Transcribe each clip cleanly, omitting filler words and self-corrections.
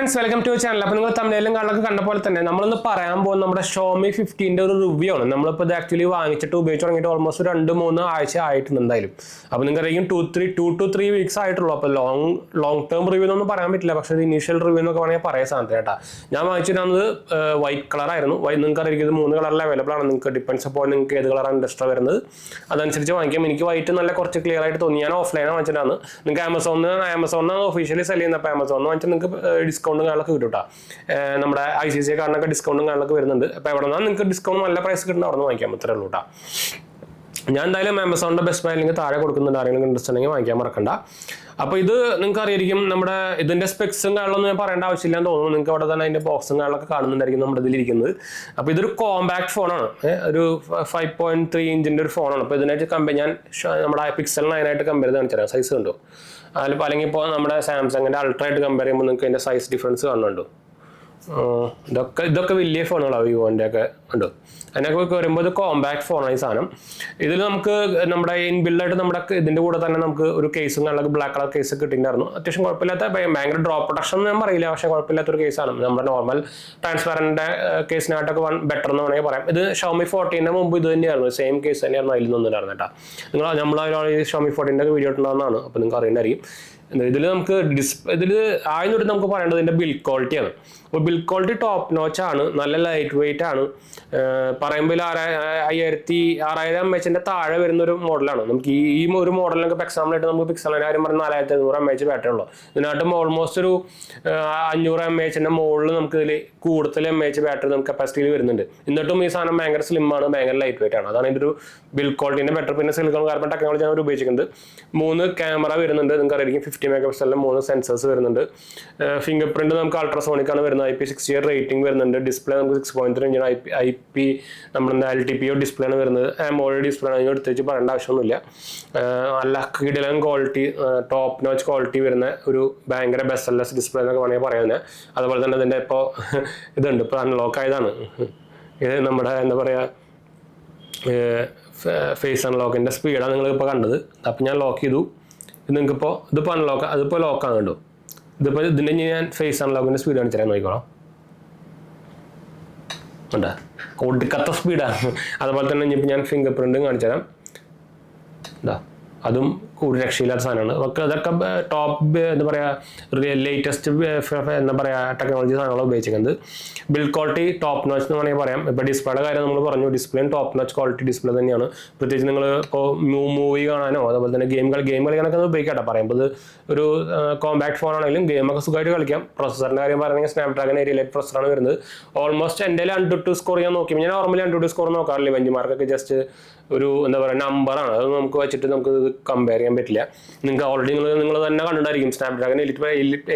Friends, welcome to channel. അപ്പോൾ നിങ്ങൾ തമിഴിലും കാണാനൊക്കെ കണ്ട പോലെ തന്നെ നമ്മളിന്ന് പറയാൻ പോകുന്നത് നമ്മുടെ ഷോമി 15 ഒരു റിവ്യൂ ആണ്. നമ്മളിപ്പോൾ ഇത് ആക്ച്വലി വാങ്ങിച്ചിട്ട് ഉപയോഗിച്ച് തുടങ്ങിയിട്ട് ഓൾമോസ്റ്റ് 2-3 ആഴ്ച ആയിട്ടുണ്ട് എന്തായാലും. അപ്പോൾ നിങ്ങൾക്കറിയാം 2 to 3 വീക്സ് ആയിട്ടുള്ളൂ. അപ്പോൾ ലോങ് ടേം റിവ്യൂ എന്നൊന്നും പറയാൻ പറ്റില്ല, പക്ഷേ ഇത് ഇനീഷ്യൽ റിവ്യൂ എന്നൊക്കെ വേണമെങ്കിൽ പറയാൻ സാധനത്തിന് കേട്ടോ. ഞാൻ വാങ്ങിച്ചിരുന്നത് വൈറ്റ് കളറായിരുന്നു. നിങ്ങൾക്ക് അറിയാം ഇത് 3 കളറിൽ അവൈലബിൾ ആണ്. നിങ്ങൾക്ക് ഡിപ്പെൻസ് അപ്പോൾ നിങ്ങൾക്ക് ഏത് കളറാണ് ഇൻട്രസ്റ്റ് വരുന്നത് അതനുസരിച്ച് വാങ്ങിക്കാം. എനിക്ക് വൈറ്റ് നല്ല കുറച്ച് ക്ലിയർ ആയിട്ട് തോന്നി. ഞാൻ ഓഫ്ലൈനാണ് വാങ്ങിച്ചിട്ടാണ്. നിങ്ങൾക്ക് ആമസോണിൽ ഒഫീഷ്യലി സെല് ചെയ്യുന്നത്. അപ്പോൾ ആമസോണിൽ വാങ്ങിച്ചാൽ നിങ്ങൾക്ക് ഡിസ്കൗണ്ടും കാര്യങ്ങളൊക്കെ കിട്ടും കേട്ടോ. നമ്മുടെ ICICI കാർഡിനൊക്കെ ഡിസ്കൗണ്ടും കാര്യങ്ങളൊക്കെ വരുന്നുണ്ട്. അപ്പോൾ എവിടെ നിന്നാണ് നിങ്ങൾക്ക് ഡിസ്കൗണ്ട് നല്ല പ്രൈസ് കിട്ടുന്ന അവിടെ നിന്ന് വാങ്ങിക്കാൻ അത്രേ ഉള്ളൂ കേട്ടോ. ഞാൻ എന്തായാലും ആമസോണിൻ്റെ ബെസ്റ്റ് ബൈ ലിങ്ക് താഴെ കൊടുക്കുന്നുണ്ട്. ആരെങ്കിലും ഇൻട്രസ്റ്റ് ഉണ്ടെങ്കിൽ വാങ്ങിക്കാൻ മറക്കണ്ട. അപ്പോൾ ഇത് നിങ്ങൾക്ക് അറിയായിരിക്കും. നമ്മുടെ ഇതിൻ്റെ സ്പെക്സും കാര്യങ്ങളൊന്നും ഞാൻ പറയേണ്ട ആവശ്യമില്ലാന്ന് തോന്നുന്നു. നിങ്ങൾക്ക് അവിടെ തന്നെ അതിൻ്റെ ബോക്സും കാര്യങ്ങളൊക്കെ കാണുന്നുണ്ടായിരിക്കും നമ്മുടെ ഇതിലിരിക്കുന്നത്. അപ്പോൾ ഇതൊരു കോമ്പാക്ട് ഫോണാണ്. ഒരു 5.3 ഇഞ്ചിൻ്റെ ഒരു ഫോണാണ്. അപ്പോൾ ഇതിനായിട്ട് ഞാൻ നമ്മുടെ Pixel 9 ആയിട്ട് കമ്പയർ ചെയ്ത് കാണിച്ചു തരാം. സൈസ് കണ്ടോ? അല്ലെങ്കിൽ ഇപ്പോൾ നമ്മുടെ സാംസങ്ങിൻ്റെ അൾട്ര ആയിട്ട് കമ്പയർ ചെയ്യുമ്പോൾ നിങ്ങൾക്ക് അതിൻ്റെ സൈസ് ഡിഫറൻസ് കാണുന്നുണ്ടോ? ഇതൊക്കെ വലിയ ഫോണുകളാണ്. വിവോൻ്റെ ഒക്കെ ഉണ്ടോ? അതിനൊക്കെ വരുമ്പോൾ ഇത് കോമ്പാക്ട് ഫോണാണ് ഈ സാധനം. ഇതിൽ നമുക്ക് നമ്മുടെ ഇൻബിൽഡായിട്ട് നമ്മുടെ ഇതിൻ്റെ കൂടെ തന്നെ നമുക്ക് ഒരു കേസും കാര്യങ്ങളൊക്കെ ബ്ലാക്ക് കളർ കേസ് കിട്ടിയിട്ടുണ്ടായിരുന്നു. അത്യാവശ്യം കുഴപ്പമില്ലാത്ത ഭയങ്കര ഡ്രോപ്പ് പ്രൊട്ടക്ഷൻ ഞാൻ പറയില്ല, പക്ഷേ കുഴപ്പമില്ലാത്തൊരു കേസാണ്. നമ്മുടെ നോർമൽ ട്രാൻസ്പാരൻ്റെ കേസിനായിട്ടൊക്കെ ബെറ്റർ എന്ന് വേണമെങ്കിൽ പറയാം. ഇത് Xiaomi 14 മുമ്പ് ഇത് തന്നെയായിരുന്നു, സെയിം കേസ് തന്നെയായിരുന്നു അതിൽ നിന്നുണ്ടായിരുന്നു കേട്ടോ. നമ്മൾ Xiaomi 14 വീഡിയോ ഇട്ടുണ്ടാകുന്നതാണ്. അപ്പോൾ നിങ്ങൾക്ക് അറിയണ്ടായിരിക്കും. ഇതിൽ നമുക്ക് ഇതിൽ ആദ്യം തൊട്ട് നമുക്ക് പറയേണ്ടത് ഇതിൻ്റെ ബിൽഡ് ക്വാളിറ്റിയാണ്. അപ്പോൾ ബിൽഡ് ക്വാളിറ്റി ടോപ്പ് നോച്ച് ആണ്. നല്ല ലൈറ്റ് വെയിറ്റ് ആണ്. പറയുമ്പോൾ 6000 mAh താഴെ വരുന്ന ഒരു മോഡലാണ്. നമുക്ക് ഈ ഒരു മോഡലിനൊക്കെ ഇപ്പോൾ എക്സാമ്പിളായിട്ട് നമുക്ക് പിക്സലിൻ്റെ കാര്യം പറഞ്ഞാൽ 4500 mAh ബാറ്ററി ഉള്ളൂ. ഇതിനായിട്ടും ഓൾമോസ്റ്റ് ഒരു 500 mAh മുകളിൽ നമുക്ക് ഇതിൽ കൂടുതൽ mAh ബാറ്ററി നമുക്ക് കപ്പാസിറ്റിയിൽ വരുന്നുണ്ട്. എന്നിട്ടും ഈ സാധനം ഭയങ്കര സ്ലിമ്മാണ്, ഭയങ്കര ലൈറ്റ് വെയിറ്റ് ആണ്. അതാണ് ഇതിൻ്റെ ഒരു ബിൽഡ് ക്വാളിറ്റിൻ്റെ ബെറ്റർ. പിന്നെ സിലിക്കോൺ കാർബൺ ടെക്നോളജിയാണ് അവർ ഉപയോഗിച്ചിരിക്കുന്നത്. 3 ക്യാമറ വരുന്നുണ്ട്. നിങ്ങൾക്ക് അറിയാം 50 മെഗാപിക്സലിലെ 3 സെൻസേഴ്സ് വരുന്നുണ്ട്. ഫിംഗർ പ്രിന്റ് നമുക്ക് അൾട്രാസോണിക് ആണ് വരുന്നത്. IP68 റേറ്റിംഗ് വരുന്നുണ്ട്. ഡിസ്പ്ലേ നമുക്ക് 6.3 ഇഞ്ചാണ്. IP നമ്മുടെ LTPO ഡിസ്പ്ലേ ആണ് വരുന്നത്. AMOLED ഡിസ്പ്ലേ ആണ്. എടുത്തേച്ച് പറയേണ്ട ആവശ്യമൊന്നുമില്ല. നല്ല കിടിലൻ ക്വാളിറ്റി, ടോപ്പ് നോച്ച് ക്വാളിറ്റി വരുന്ന ഒരു ഭയങ്കര ബെസ്റ്റ്ലെസ് ഡിസ്പ്ലേ എന്നൊക്കെ വേണമെങ്കിൽ പറയുന്നത്. അതുപോലെ തന്നെ ഇതിൻ്റെ ഇപ്പോൾ ഇതുണ്ട്, ഇപ്പോൾ അൺലോക്ക് ആയതാണ്. ഇത് നമ്മുടെ എന്താ പറയുക, ഫേസ് അൺലോക്കിൻ്റെ സ്പീഡാണ് നിങ്ങളിപ്പോൾ കണ്ടത്. അപ്പോൾ ഞാൻ ലോക്ക് ചെയ്തു. നിങ്ങൾക്കിപ്പോൾ ഇതിപ്പോൾ അൺലോക്ക്, അതിപ്പോൾ ലോക്കാണ് കണ്ടു. ഇതിപ്പോൾ ഇതിൻ്റെ ഞാൻ ഫേസ് അൺലോക്കിൻ്റെ സ്പീഡ് കാണിച്ചു തരാൻ നോക്കിക്കോളാം. ഉണ്ട്, ഒടുക്കത്ത സ്പീഡാണ്. അതുപോലെ തന്നെ ഇനിയിപ്പോൾ ഞാൻ ഫിംഗർ പ്രിൻറ്റും കാണിച്ചു തരാം. എന്താ, അതും ഒരു രക്ഷയില്ലാത്ത സാധനമാണ്. അതൊക്കെ ടോപ്പ് എന്താ പറയുക ലേറ്റസ്റ്റ് എന്താ പറയുക ടെക്നോളജി സാധനങ്ങളാണ് ഉപയോഗിച്ചിരിക്കുന്നത്. ബിൽഡ് ക്വാളിറ്റി ടോപ്പ് നോച്ച് എന്ന് വേണമെങ്കിൽ പറയാം. ഇപ്പോൾ ഡിസ്പ്ലേയുടെ കാര്യം നമ്മൾ പറഞ്ഞു. ഡിസ്പ്ലേയും ടോപ്പ് നോച്ച് ക്വാളിറ്റി ഡിസ്പ്ലേ തന്നെയാണ്. പ്രത്യേകിച്ച് നിങ്ങൾ ഇപ്പോൾ മൂവി കാണാനോ അതുപോലെ തന്നെ ഗെയിം കളിക്കാനൊക്കെ ഉപയോഗിക്കട്ടെ. പറയുമ്പോൾ ഇത് ഒരു കോമ്പാക്ട് ഫോൺ ആണെങ്കിലും ഗെയിമൊക്കെ സുഖമായിട്ട് കളിക്കാം. പ്രൊസസറിൻ്റെ കാര്യം പറയുകയാണെങ്കിൽ സ്നാപ്ഡ്രാഗൺ 8 പ്രൊസസറാണ് വരുന്നത്. ഓൾമോസ്റ്റ് എൻ്റെ ANTUTU സ്കോർ ഞാൻ നോക്കി. ഞാൻ നോർമലി ANTUTU സ്കോർ നോക്കാറില്ല. ബെഞ്ച് മാർക്കൊക്കെ ജസ്റ്റ് ഒരു എന്താ പറയുക നമ്പറാണ്. അത് നമുക്ക് വെച്ചിട്ട് നമുക്ക് കമ്പയർ ചെയ്യാൻ പറ്റില്ല. നിങ്ങൾക്ക് ഓൾറെഡി നിങ്ങൾ തന്നെ കണ്ടിട്ടുണ്ടായിരിക്കും. സ്നാപ്ഡ്രാഗൺ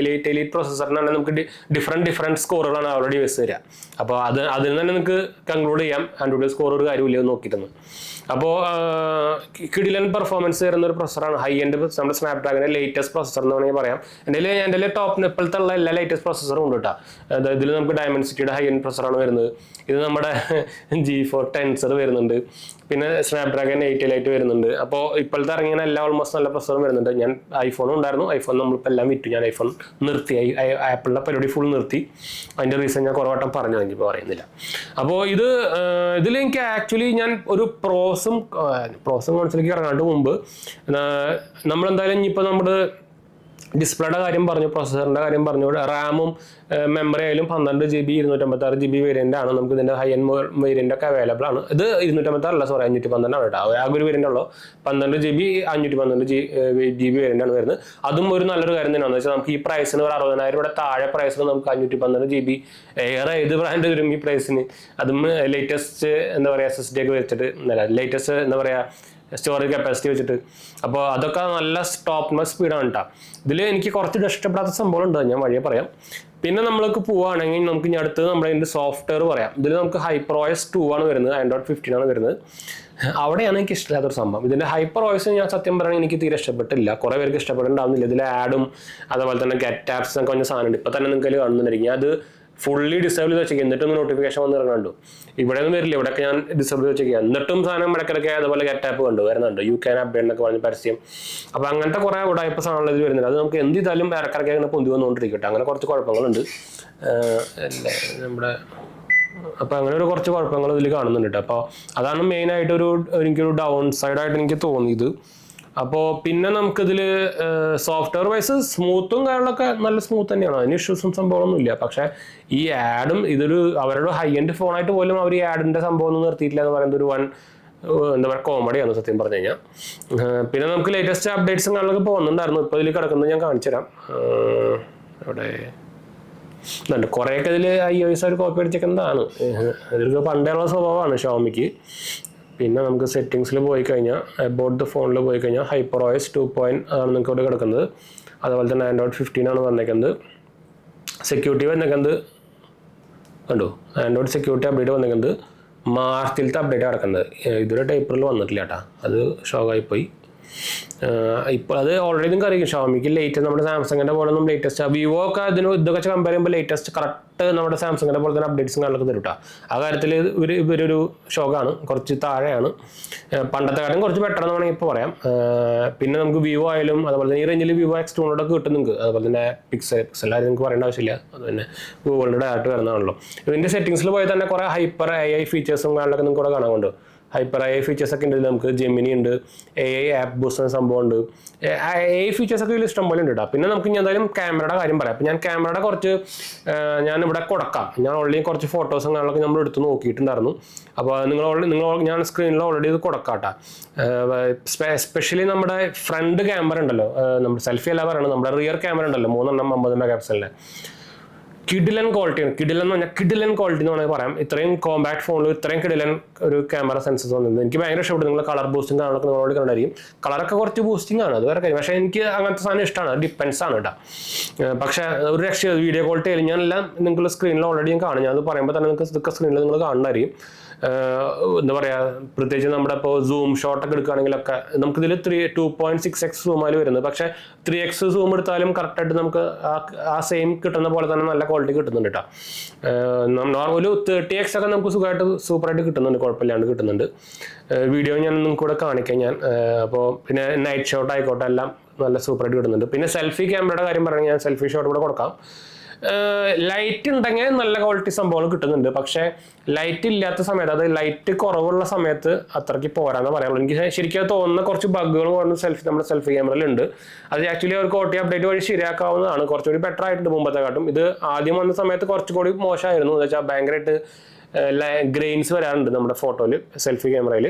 എലൈറ്റ് പ്രൊസസറിനാണ് നമുക്ക് ഡിഫറെൻറ്റ് സ്കോറുകളാണ് ഓൾറെഡി വെച്ച് തരിക. അപ്പോൾ അതിൽ തന്നെ നിങ്ങൾക്ക് കൺക്ലൂഡ് ചെയ്യാം ANTUTU സ്കോർ ഒരു കാര്യമില്ല നോക്കിയിട്ടൊന്ന്. അപ്പോൾ കിടിലൻ പെർഫോമൻസ് തരുന്ന ഒരു പ്രൊസസറാണ്. ഹൈ എൻഡ് നമ്മുടെ സ്നാപ്ഡ്രാഗണിൻ്റെ ലേറ്റസ്റ്റ് പ്രൊസസർ എന്ന് വേണമെങ്കിൽ പറയാം. എൻ്റെ ടോപ്പ് ഇപ്പോഴത്തെ ഉള്ള എല്ലാ ലേറ്റസ്റ്റ് പ്രൊസസറും ഉണ്ട് കേട്ടോ. ഇതിൽ നമുക്ക് ഡയമൻസിറ്റിയുടെ ഹൈ എൻഡ് പ്രൊസറാണ് വരുന്നത്. ഇത് നമ്മുടെ G4 ടെൻസർ വരുന്നുണ്ട്. പിന്നെ സ്നാപ്ഡ്രാഗൺ 8 വരുന്നുണ്ട്. അപ്പോൾ ഇപ്പോഴത്തെ ഇറങ്ങിയ എല്ലാ ഓൾമോസ്റ്റ് നല്ല പ്രൊസസറും വരുന്നുണ്ട്. ഞാൻ ഐഫോണും ഉണ്ടായിരുന്നു. ഐഫോൺ നമ്മളിപ്പോൾ എല്ലാം വിറ്റു. ഞാൻ ഐഫോൺ നിർത്തി. ആപ്പിളിൻ്റെ പരിപാടി ഫുൾ നിർത്തി. അതിൻ്റെ റീസൺ ഞാൻ കുറേ വട്ടം പറഞ്ഞു, എനിക്കിപ്പോൾ പറയുന്നില്ല. അപ്പോൾ ഇതിലെനിക്ക് ആക്ച്വലി ഞാൻ ഒരു പ്രോസും കോൺസിലേക്ക് ഇറങ്ങാണ്ട് മുമ്പ് നമ്മളെന്തായാലും ഇനിയിപ്പോൾ നമ്മുടെ ഡിസ്പ്ലേയുടെ കാര്യം പറഞ്ഞു, പ്രൊസസറിൻ്റെ കാര്യം പറഞ്ഞു. റാമും മെമ്മറി ആയാലും 12 GB 256 GB വേരിയൻ്റ് ആണ്. നമുക്ക് ഇതിൻ്റെ ഹൈ എൻഡ് വേരിയൻ്റ് ഒക്കെ അവൈലബിൾ ആണ്. ഇത് 256 അല്ല, സോറി 512 ആണ് കേട്ടോ. ആകെ ഒരു വേരിയൻ്റ് ഉള്ളൂ. 12 GB 512 GB വേരിയൻ്റ് ആണ് വരുന്നത്. അതും ഒരു നല്ലൊരു കാര്യം തന്നെയാണെന്ന് വെച്ചാൽ നമുക്ക് ഈ പ്രൈസിന് ഒരു 60,000 രൂപയുടെ താഴെ പ്രൈസിന് നമുക്ക് 512 GB ഏറെ ഏത് ബ്രാൻഡ് വരും ഈ പ്രൈസിന്. അതും ലേറ്റസ്റ്റ് എന്താ പറയുക SSD ഒക്കെ വെച്ചിട്ട്, ലേറ്റസ്റ്റ് എന്താ പറയുക സ്റ്റോറേജ് കപ്പാസിറ്റി വെച്ചിട്ട്. അപ്പോൾ അതൊക്കെ നല്ല ടോപ്പ് നോച്ച് സ്പീഡാണ് കേട്ടോ. ഇതിൽ എനിക്ക് കുറച്ച് ഇഷ്ടപ്പെടാത്ത സംഭവം ഉണ്ട്, ഞാൻ വഴിയെ പറയാം. പിന്നെ നമ്മൾക്ക് പോവുകയാണെങ്കിൽ നമുക്ക് ഇനി അടുത്തത് നമ്മുടെ ഇതിൻ്റെ സോഫ്റ്റ്വെയർ പറയാം. ഇതിൽ നമുക്ക് HyperOS 2 ആണ് വരുന്നത്. Android 15 ആണ് വരുന്നത്. അവിടെയാണ് എനിക്ക് ഇഷ്ടമില്ലാത്തൊരു സംഭവം. ഇതിൻ്റെ HyperOS ഞാൻ സത്യം പറയുകയാണെങ്കിൽ എനിക്ക് തീരെ ഇഷ്ടപ്പെട്ടില്ല. കുറേ പേർക്ക് ഇഷ്ടപ്പെട്ടുണ്ടാവുന്നില്ല. ഇതിൽ ആഡും അതുപോലെ തന്നെ ഗെറ്റ് ആപ്സ് ഒക്കെ പറഞ്ഞ സാധനമുണ്ട്. ഇപ്പോൾ തന്നെ നിങ്ങൾക്ക് അതിൽ കാണുന്നുണ്ടായിരിക്കും. അത് ഫുള്ളി ഡിസേബിൾ ചെയ്ത് വെച്ചേക്കുക, എന്നിട്ടൊന്ന് നോട്ടിഫിക്കേഷൻ വന്ന് ഇറങ്ങുന്നുണ്ട്. ഇവിടെ ഒന്നും വരില്ല, ഇവിടെയൊക്കെ ഞാൻ ഡിസേബിൾ ചെയ്ത് വെച്ചേക്കുക, എന്നിട്ടും സാധനം ഇടയ്ക്കിടയ്ക്ക് അതുപോലെ ഗെറ്റാപ്പ് കണ്ടു വരുന്നുണ്ട്, യു ക്യാൻ അപ്ഡേറ്റ് എന്നൊക്കെ പറഞ്ഞ് പരസ്യം. അപ്പോൾ അങ്ങനത്തെ കുറേ ഉടായ്പ സാധനങ്ങൾ ഇതിൽ വരുന്നുണ്ട്. അത് നമുക്ക് എന്ത് ചെയ്താലും ഇടയ്ക്കിടയ്ക്ക് അങ്ങനെ പൊന്തി വന്നുകൊണ്ടിരിക്കട്ടെ, അങ്ങനെ കുറച്ച് കുഴപ്പങ്ങളുണ്ട് നമ്മുടെ. അപ്പോൾ അങ്ങനെ ഒരു കുറച്ച് കുഴപ്പങ്ങൾ ഇതിൽ കാണുന്നുണ്ട്. അപ്പോൾ അതാണ് മെയിനായിട്ട് എനിക്കൊരു ഡൗൺ സൈഡായിട്ട് എനിക്ക് തോന്നിയത്. അപ്പോൾ പിന്നെ നമുക്കിതിൽ സോഫ്റ്റ്വെയർ വൈസ് സ്മൂത്തും കാര്യങ്ങളൊക്കെ നല്ല സ്മൂത്ത് തന്നെയാണ്, അതിന് ഇഷ്യൂസും സംഭവമൊന്നുമില്ല. പക്ഷേ ഈ ആഡും അവരുടെ ഹൈ എൻഡ് ഫോണായിട്ട് പോലും അവർ ഈ ആഡിൻ്റെ സംഭവം ഒന്നും നിർത്തിയിട്ടില്ല എന്ന് പറയുന്നത് ഒരു എന്താ പറയുക കോമഡിയാണ് സത്യം പറഞ്ഞു കഴിഞ്ഞാൽ. പിന്നെ നമുക്ക് ലേറ്റസ്റ്റ് അപ്ഡേറ്റ്സും കാര്യങ്ങളൊക്കെ പോകുന്നുണ്ടായിരുന്നു. ഇപ്പോൾ ഇതിൽ കിടക്കുന്നത് ഞാൻ കാണിച്ചു തരാം. അവിടെ കുറേയൊക്കെ ഇതിൽ iOS അവർ കോപ്പി അടിച്ചേക്കുന്നതാണ്, ഇതൊക്കെ പണ്ടുള്ള സ്വഭാവമാണ് ഷോമിക്ക്. പിന്നെ നമുക്ക് സെറ്റിങ്സിൽ പോയി കഴിഞ്ഞാൽ അബൌട്ട് ദ ഫോണിൽ പോയി കഴിഞ്ഞാൽ HyperOS 2.0 ആണ് നിങ്ങൾക്ക് ഇവിടെ കിടക്കുന്നത്. അതുപോലെ തന്നെ Android 15 ആണ് വന്നേക്കുന്നത്. സെക്യൂരിറ്റി വന്നേക്കുന്നത് കണ്ടു, ആൻഡ്രോയിഡ് സെക്യൂരിറ്റി അപ്ഡേറ്റ് വന്നേക്കുന്നത് മാർച്ചിലത്തെ അപ്ഡേറ്റ് കിടക്കുന്നത്, ഇതുവരെ ഏപ്രിൽ വന്നിട്ടില്ല കേട്ടോ, അത് ഷോക്കായിപ്പോയി. ഇപ്പോൾ അത് ഓൾറെഡി നിങ്ങൾക്ക് അറിയാം ഷോമിക്ക് ലേറ്റസ്റ്റ് നമ്മുടെ സാംസങ്ങിൻ്റെ പോലെ ഒന്നും ലേറ്റസ്റ്റ് വിവോ ഒക്കെ ഇതൊക്കെ കമ്പയർ ചെയ്യുമ്പോൾ ലേറ്റസ്റ്റ് കറക്റ്റ് നമ്മുടെ സാംസങ്ങിൻ്റെ പോലെ തന്നെ അപ്ഡേറ്റ്സും കാര്യങ്ങളൊക്കെ തരും കേട്ടോ. ആ കാര്യത്തിൽ ഇവരൊരു ഷോക്കാണ്, കുറച്ച് താഴെയാണ്, പണ്ടത്തെ കാലം കുറച്ച് ബെറ്റർ എന്ന് വേണമെങ്കിൽ ഇപ്പോൾ പറയാം. പിന്നെ നമുക്ക് വിവോ ആയാലും അതുപോലെ തന്നെ ഈ റേഞ്ചിൽ വിവോ X2 കിട്ടും നിങ്ങൾക്ക്. അതുപോലെ തന്നെ പിക്സൽ ആരും നിങ്ങൾക്ക് പറയേണ്ട ആവശ്യമില്ല, അതുതന്നെ ഗൂഗിളിൻ്റെ ഡയറക്റ്റ് വരുന്നതാണല്ലോ. ഇതിൻ്റെ സെറ്റിംഗ്സിൽ പോയി തന്നെ കുറേ ഹൈപ്പർ AI ഫീച്ചേഴ്സും കാര്യങ്ങളൊക്കെ നിങ്ങൾക്ക് ഇവിടെ കാണാൻ കൊണ്ട്. ഹൈപ്പർ AI ഫീച്ചേഴ്സൊക്കെ ഉണ്ട്, നമുക്ക് ജെമിനി ഉണ്ട്, AI ആപ്പ് ബൂസ്റ്റ് എന്ന സംഭവം ഉണ്ട്, AI ഫീച്ചേഴ്സൊക്കെ ഇതിൽ ഇഷ്ടം പോലെ ഉണ്ട് കേട്ടോ. പിന്നെ നമുക്ക് ഇനി എന്തായാലും ക്യാമറയുടെ കാര്യം പറയാം. അപ്പോൾ ഞാൻ ക്യാമറയുടെ കുറച്ച് ഞാനിവിടെ കൊടുക്കാം, ഞാൻ ഓൾറെഡി കുറച്ച് ഫോട്ടോസും കാര്യങ്ങളൊക്കെ നമ്മൾ എടുത്ത് നോക്കിയിട്ടുണ്ടായിരുന്നു. അപ്പോൾ ഞാൻ സ്ക്രീനിൽ ഓൾറെഡി ഇത് കൊടുക്കാം കേട്ടോ. എസ്പെഷ്യലി നമ്മുടെ ഫ്രണ്ട് ക്യാമറ ഉണ്ടല്ലോ, നമ്മുടെ സെൽഫി അല്ല പറയുന്നത്, നമ്മുടെ റിയർ ക്യാമറ ഉണ്ടല്ലോ 3 50 മെഗാ പിക്സലിൻ്റെ കിഡിലൻ ക്വാളിറ്റിയാണ്. കിഡിലൻ എന്ന് പറഞ്ഞാൽ കിഡിലൻ ക്വാളിറ്റി എന്ന് വേണമെങ്കിൽ പറയാം. ഇത്രയും കോമ്പാക്ട് ഫോണിൽ ഇത്രയും കിഡിലൻ ഒരു ക്യാമറ സെൻസസ് വന്നത് എനിക്ക് ഭയങ്കര ഇഷ്ടപ്പെട്ടു. നിങ്ങൾ കളർ ബൂസ്റ്റിംഗ് കാണുന്നതൊക്കെ നിങ്ങളോട് കണ്ടായിരിക്കും, കളറൊക്കെ കുറച്ച് ബൂസ്റ്റിംഗ് ആണ്, അത് വേറെ കാര്യം. പക്ഷേ എനിക്ക് അങ്ങനത്തെ സാധനം ഇഷ്ടമാണ്, അത് ഡിപ്പെൻസ് ആണ് കേട്ടോ. പക്ഷേ ഒരു രക്ഷ വീഡിയോ ക്വാളിറ്റി ആയാലും ഞാനെല്ലാം നിങ്ങൾക്ക് സ്ക്രീനിൽ ഓൾറെഡി ഞാൻ കാണും, ഞാൻ അത് പറയുമ്പോൾ തന്നെ നിങ്ങൾക്ക് ഇതൊക്കെ സ്ക്രീനിൽ നിങ്ങൾ കാണുന്നതായിരിക്കും. എന്താ പറയുക, പ്രത്യേകിച്ച് നമ്മുടെ ഇപ്പോൾ സൂം ഷോട്ടൊക്കെ എടുക്കുകയാണെങ്കിലൊക്കെ നമുക്കിതിൽ 2.6x സൂമാല് വരുന്നത്, പക്ഷേ 3x സൂം എടുത്താലും കറക്റ്റായിട്ട് നമുക്ക് ആ സെയിം കിട്ടുന്ന പോലെ തന്നെ നല്ല ക്വാളിറ്റി കിട്ടുന്നുണ്ട് കേട്ടോ. ഒരു 30x ഒക്കെ നമുക്ക് സുഖമായിട്ട് സൂപ്പറായിട്ട് കിട്ടുന്നുണ്ട്, കുഴപ്പമില്ലാണ്ട് കിട്ടുന്നുണ്ട്. വീഡിയോ ഞാൻ നിങ്ങൾക്ക് കൂടെ കാണിക്കാം ഞാൻ. അപ്പോൾ പിന്നെ നൈറ്റ് ഷോട്ട് ആയിക്കോട്ടെ എല്ലാം നല്ല സൂപ്പറായിട്ട് കിട്ടുന്നുണ്ട്. പിന്നെ സെൽഫി ക്യാമറയുടെ കാര്യം പറഞ്ഞാൽ ഞാൻ സെൽഫി ഷോട്ട് കൂടെ കൊടുക്കാം. ലൈറ്റ് ഉണ്ടെങ്കിൽ നല്ല ക്വാളിറ്റി സംഭവങ്ങൾ കിട്ടുന്നുണ്ട്, പക്ഷേ ലൈറ്റ് ഇല്ലാത്ത സമയത്ത്, അത് ലൈറ്റ് കുറവുള്ള സമയത്ത് അത്രയ്ക്ക് പോരാന്ന് പറയാനുള്ളൂ. എനിക്ക് ശരിക്കും തോന്നുന്ന കുറച്ച് ബഗ്ഗുകൾ നമ്മുടെ സെൽഫി ക്യാമറയിലുണ്ട്. അത് ആക്ച്വലി അവർക്ക് OT അപ്ഡേറ്റ് വഴി ശരിയാക്കാവുന്നതാണ്, കുറച്ചുകൂടി ബെറ്റർ ആയിട്ടുണ്ട് മുമ്പത്തെ കാട്ടും. ഇത് ആദ്യം വന്ന സമയത്ത് കുറച്ചുകൂടി മോശമായിരുന്നു, എന്ന് വെച്ചാൽ ഭയങ്കരമായിട്ട് ഗ്രെയിൻസ് വരാറുണ്ട് നമ്മുടെ ഫോട്ടോയിൽ, സെൽഫി ക്യാമറയിൽ.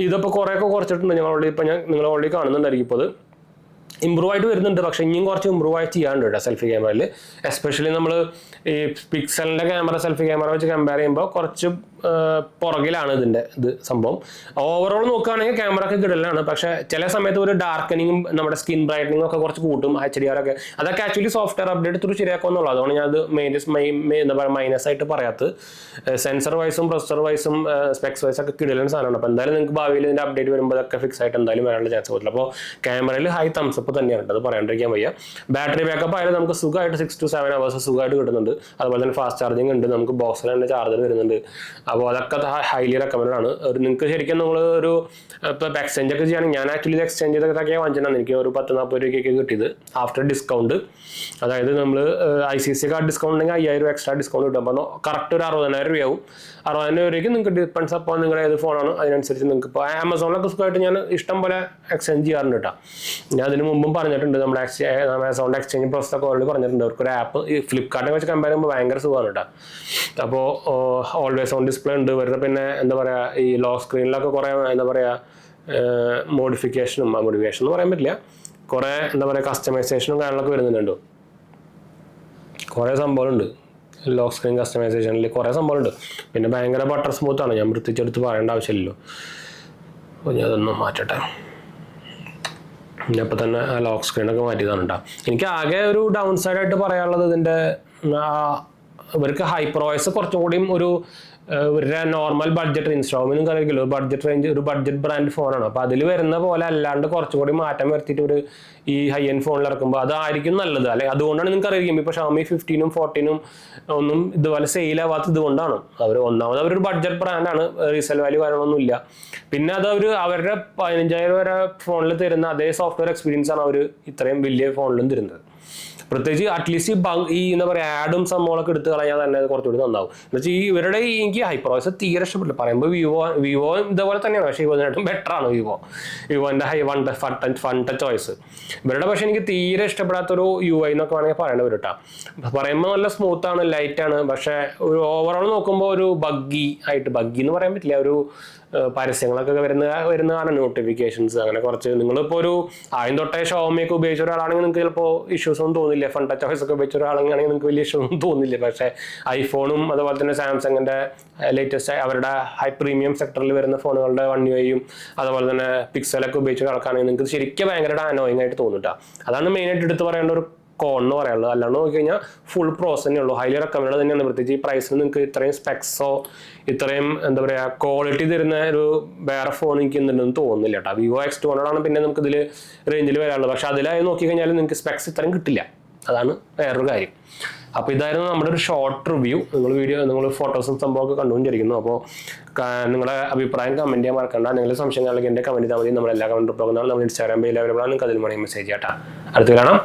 ഇതിപ്പോൾ കുറേയൊക്കെ കുറച്ചിട്ടുണ്ട്, നിങ്ങൾ ഓൾറെഡി കാണുന്നുണ്ടായിരിക്കും. ഇപ്പോൾ അത് ഇമ്പ്രൂവ് ആയിട്ട് വരുന്നുണ്ട്, പക്ഷേ ഇനിയും കുറച്ച് ഇമ്പ്രൂവ് ആയിട്ട് ചെയ്യാണ്ട് കേട്ടോ സെൽഫി ക്യാമറയിൽ. എസ്പെഷ്യലി നമ്മൾ ഈ പിക്സലിൻ്റെ ക്യാമറ സെൽഫി ക്യാമറ വെച്ച് കമ്പയർ ചെയ്യുമ്പോൾ കുറച്ച് പുറകിലാണ് ഇത് സംഭവം. ഓവറോൾ നോക്കുകയാണെങ്കിൽ ക്യാമറ ഒക്കെ കിടലാണ്, പക്ഷേ ചില സമയത്ത് ഒരു ഡാർക്കനിങ്ങും നമ്മുടെ സ്കിൻ ബ്രൈറ്റനിങ്ങും ഒക്കെ കുറച്ച് കൂട്ടും, HDR ഒക്കെ. അതൊക്കെ ആക്ച്വലി സോഫ്റ്റ്വെയർ അപ്ഡേറ്റ് ത്രൂ ശരിയാക്കുമെന്നുള്ളൂ. അതുകൊണ്ട് ഞാൻ അത് എന്താ പറയുക മൈനസ് ആയിട്ട് പറയാത്തത്. സെൻസർ വൈസും പ്രൊസസർ വൈസും സ്പെക്സ് വൈസ് ഒക്കെ കിടലൻ സാധനമാണ്. അപ്പോൾ എന്തായാലും നിങ്ങൾക്ക് ഭാവിയിൽ ഇതിൻ്റെ അപ്ഡേറ്റ് വരുമ്പോൾ അതൊക്കെ ഫിക്സ് ആയിട്ട് എന്തായാലും വരാനുള്ള ചാൻസ് പറ്റില്ല. അപ്പോൾ ക്യാമറയിൽ ഹൈ തംസപ്പ് തന്നെയാണ്, അത് പറയാണ്ടിരിക്കാൻ വയ്യ. ബാറ്ററി ബാക്കപ്പ് ആയാലും നമുക്ക് സുഖമായിട്ട് 6 to 7 hours സുഖമായിട്ട് കിട്ടുന്നുണ്ട്. അതുപോലെ തന്നെ ഫാസ്റ്റ് ചാർജിങ് ഉണ്ട്, നമുക്ക് ബോക്സിൽ തന്നെ ചാർജർ വരുന്നുണ്ട്. അപ്പോൾ അതൊക്കെ ഹൈലി റെക്കമെൻഡ് ആണ്. നിങ്ങൾക്ക് ശരിക്കും നമ്മൾ ഒരു ഇപ്പോൾ എക്സ്ചേഞ്ച് ഒക്കെ ചെയ്യുകയാണെങ്കിൽ, ഞാൻ ആക്ച്വലി ഇത് എക്സ്ചേഞ്ച് ചെയ്തൊക്കെ വാങ്ങിച്ചിട്ടാണ് എനിക്ക് ഒരു 10-40 രൂപയ്ക്ക് കിട്ടിയത് ആഫ്റ്റർ ഡിസ്കൗണ്ട്. അതായത് നമ്മൾ ICC കാർഡ് ഡിസ്കൗണ്ട് ഉണ്ടെങ്കിൽ 5000 രൂപ എക്സ്ട്രാ ഡിസ്കൗണ്ട് കിട്ടും. അപ്പോൾ കറക്റ്റ് ഒരു 60,000 രൂപയാവും. 60,000 രൂപയ്ക്ക് നിങ്ങൾക്ക് ഡിപ്പെൻസ് അപ്പോൾ നിങ്ങളുടെ ഏത് ഫോണാണ് അതിനനുസരിച്ച് നിങ്ങൾക്ക് ഇപ്പോൾ ആമസോണിലൊക്കെ സുഖമായിട്ട് ഞാൻ ഇഷ്ടം പോലെ എക്സ്ചേഞ്ച് ചെയ്യാറുണ്ട് കേട്ടോ. ഞാൻ അതിന് മുമ്പും പറഞ്ഞിട്ടുണ്ട്, നമ്മുടെ ആമസോണിൻ്റെ എക്സ്ചേഞ്ച് പ്രോസസ് ഒക്കെ ഓൾറെഡി പറഞ്ഞിട്ടുണ്ട്. അവർക്കൊരു ആപ്പ് ഈ ഫ്ലിപ്കാർട്ടിനെ വെച്ച് കമ്പയർ ചെയ്യുമ്പോൾ ഭയങ്കര സുഖമാണ് കേട്ടോ. അപ്പോൾ ഓൾവേസ് ഓൺ ഡിസ്പ്ലേ ഉണ്ട് വരുന്നത്. പിന്നെ എന്താ പറയുക, ഈ ലോക്ക് സ്ക്രീനിലൊക്കെ കുറേ എന്താ പറയുക മോഡിഫിക്കേഷൻ എന്ന് പറയാൻ പറ്റില്ല, കുറേ എന്താ പറയുക കസ്റ്റമൈസേഷനും കാര്യങ്ങളൊക്കെ വരുന്നുണ്ടോ, കുറേ സംഭവമുണ്ട്. ലോക്ക് സ്ക്രീൻ കസ്റ്റമൈസേഷനിൽ കുറേ സംഭവമുണ്ട്. പിന്നെ ഭയങ്കര ബട്ടർ സ്മൂത്താണ്, ഞാൻ വൃത്തിച്ചെടുത്ത് പറയേണ്ട ആവശ്യമില്ലല്ലോ. അപ്പോൾ ഞാൻ അതൊന്നും മാറ്റട്ടെ. ഞാൻ ഇപ്പോൾ തന്നെ ആ ലോക്ക് സ്ക്രീനൊക്കെ മാറ്റിയതാണ് കേട്ടോ. എനിക്ക് ആകെ ഒരു ഡൗൺ സൈഡായിട്ട് പറയാനുള്ളത് ഇതിൻ്റെ ഇവർക്ക് ഹൈപ്പർവോയ്സ് കുറച്ചും കൂടിയും ഒരു നോർമൽ ബഡ്ജറ്റ് റേഞ്ച്, ഷോമി നിങ്ങൾക്ക് അറിയില്ലോ ബഡ്ജറ്റ് റേഞ്ച് ഒരു ബഡ്ജറ്റ് ബ്രാൻഡ് ഫോണാണ്. അപ്പോൾ അതിൽ വരുന്ന പോലെ അല്ലാണ്ട് കുറച്ചും കൂടി മാറ്റം വരുത്തിയിട്ട് ഒരു ഈ ഹൈ എൻഡ് ഫോണിൽ ഇറക്കുമ്പോൾ അതായിരിക്കും നല്ലത്. അല്ലെ അതുകൊണ്ടാണ് നിങ്ങൾക്ക് അറിയിക്കും ഇപ്പോൾ ഷോമി 15ഉം 14ഉം ഒന്നും ഇതുപോലെ സെയിലാവാത്തത് കൊണ്ടാണ്. ഒന്നാമത് അവരൊരു ബഡ്ജറ്റ് ബ്രാൻഡാണ്, റീസെൽ വാല്യൂ കാര്യങ്ങളൊന്നുമില്ല. പിന്നെ അത് അവരുടെ 15,000 വരെ ഫോണിൽ തരുന്ന അതേ സോഫ്റ്റ്വെയർ എക്സ്പീരിയൻസ് ആണ് അവർ ഇത്രയും വലിയ ഫോണിലും തരുന്നത്. പ്രത്യേകിച്ച് അറ്റ്ലീസ്റ്റ് ഈ എന്താ പറയുക ആഡും സംഭവങ്ങളൊക്കെ എടുത്ത് കളഞ്ഞാൽ തന്നെ അത് കുറച്ചുകൂടി നന്നാവും. എന്ന് വെച്ചാൽ ഇവരുടെ എനിക്ക് ഹൈപ്പർവോയ്സ് തീരെ ഇഷ്ടപ്പെട്ടില്ല. പറയുമ്പോൾ വിവോ ഇതേപോലെ തന്നെയാണ്, പക്ഷേ ഇതിനായിട്ടും ബെറ്റർ ആണ് വിവോന്റെ ഫൺ ടച്ച് ചോയ്സ് ഇവരുടെ. പക്ഷെ എനിക്ക് തീരെ ഇഷ്ടപ്പെടാത്തൊരു UI എന്നൊക്കെ വേണമെങ്കിൽ പറയേണ്ടി വരും കേട്ടോ. പറയുമ്പോൾ നല്ല സ്മൂത്ത് ആണ്, ലൈറ്റ് ആണ്, പക്ഷേ ഒരു ഓവറോൾ നോക്കുമ്പോൾ ഒരു ബഗ്ഗി എന്ന് പറയാൻ പറ്റില്ല, ഒരു പരസ്യങ്ങളൊക്കെ വരുന്നതാണ്, നോട്ടിഫിക്കേഷൻസ് അങ്ങനെ കുറച്ച്. നിങ്ങളിപ്പോൾ ഒരു ആദ്യം തൊട്ടേ ഷോമിയൊക്കെ ഉപയോഗിച്ച ഒരാളാണെങ്കിൽ നിങ്ങൾക്ക് ചിലപ്പോൾ ഇഷ്യൂസ് ഒന്നും തോന്നില്ല. ഫൺ ടച്ച് ചോയ്സ് ഒക്കെ ഉപയോഗിച്ച ഒരാളാണെങ്കിൽ നിങ്ങൾക്ക് വലിയ ഇഷ്യൂ ഒന്നും തോന്നില്ല. പക്ഷേ ഐഫോണും അതുപോലെ തന്നെ സാംസങ്ങിന്റെ ലേറ്റസ്റ്റ് അവരുടെ ഹൈ പ്രീമിയം സെക്ടറിൽ വരുന്ന ഫോണുകളുടെ One UIയും അതുപോലെ തന്നെ പിക്സലൊക്കെ ഉപയോഗിച്ച ഒരാൾക്കാണെങ്കിൽ നിങ്ങൾക്ക് ശരിക്കും ഭയങ്കര അനോയിങ് ആയിട്ട് തോന്നിട്ടാ. അതാണ് മെയിനായിട്ട് എടുത്ത് പറയേണ്ട ഒരു കോൺ എന്ന് പറയാനുള്ളത്. അല്ലാണ്ട് നോക്കിക്കഴിഞ്ഞാൽ ഫുൾ പ്രോസ് തന്നെ ഉള്ളൂ, ഹൈലി റെക്കമെൻഡ് തന്നെയാണ്. പ്രത്യേകിച്ച് ഈ പ്രൈസിന് നിങ്ങൾക്ക് ഇത്രയും സ്പെക്സോ ഇത്രയും എന്താ പറയുക ക്വാളിറ്റി തരുന്ന ഒരു വേറെ ഫോൺ എനിക്ക് എന്തുണ്ടെന്ന് തോന്നുന്നില്ല കേട്ടോ. Vivo X200 ആണ് പിന്നെ നമുക്ക് ഇതിൽ റേഞ്ചിൽ വരാനുള്ളത്. പക്ഷെ അതിലായി നോക്കിക്കഴിഞ്ഞാൽ നിങ്ങൾക്ക് സ്പെക്സ് ഇത്രയും കിട്ടില്ല, അതാണ് വേറൊരു കാര്യം. അപ്പോൾ ഇതായിരുന്നു നമ്മുടെ ഒരു ഷോർട്ട് റിവ്യൂ. നിങ്ങൾ ഫോട്ടോസും സംഭവമൊക്കെ കണ്ടുകൊണ്ടിരിക്കുന്നു. അപ്പോൾ നിങ്ങളുടെ അഭിപ്രായം കമൻറ്റ് ചെയ്യാൻ മറക്കണ്ട. നിങ്ങളുടെ സംശയങ്ങളൊക്കെ എൻ്റെ കമൻറ്റ് ചെയ്താൽ മതി. നമ്മളെല്ലാ കമൻറ്റ് പോകുന്നതാണ്. നമ്മുടെ Instagram പേജിൽ അവൈലബിൾ ആണ്. നിങ്ങൾക്ക് അതിൽ വേണമെങ്കിൽ മെസ്സേജ് ചെയ്യാം കേട്ടോ. അടുത്ത് കാണാം.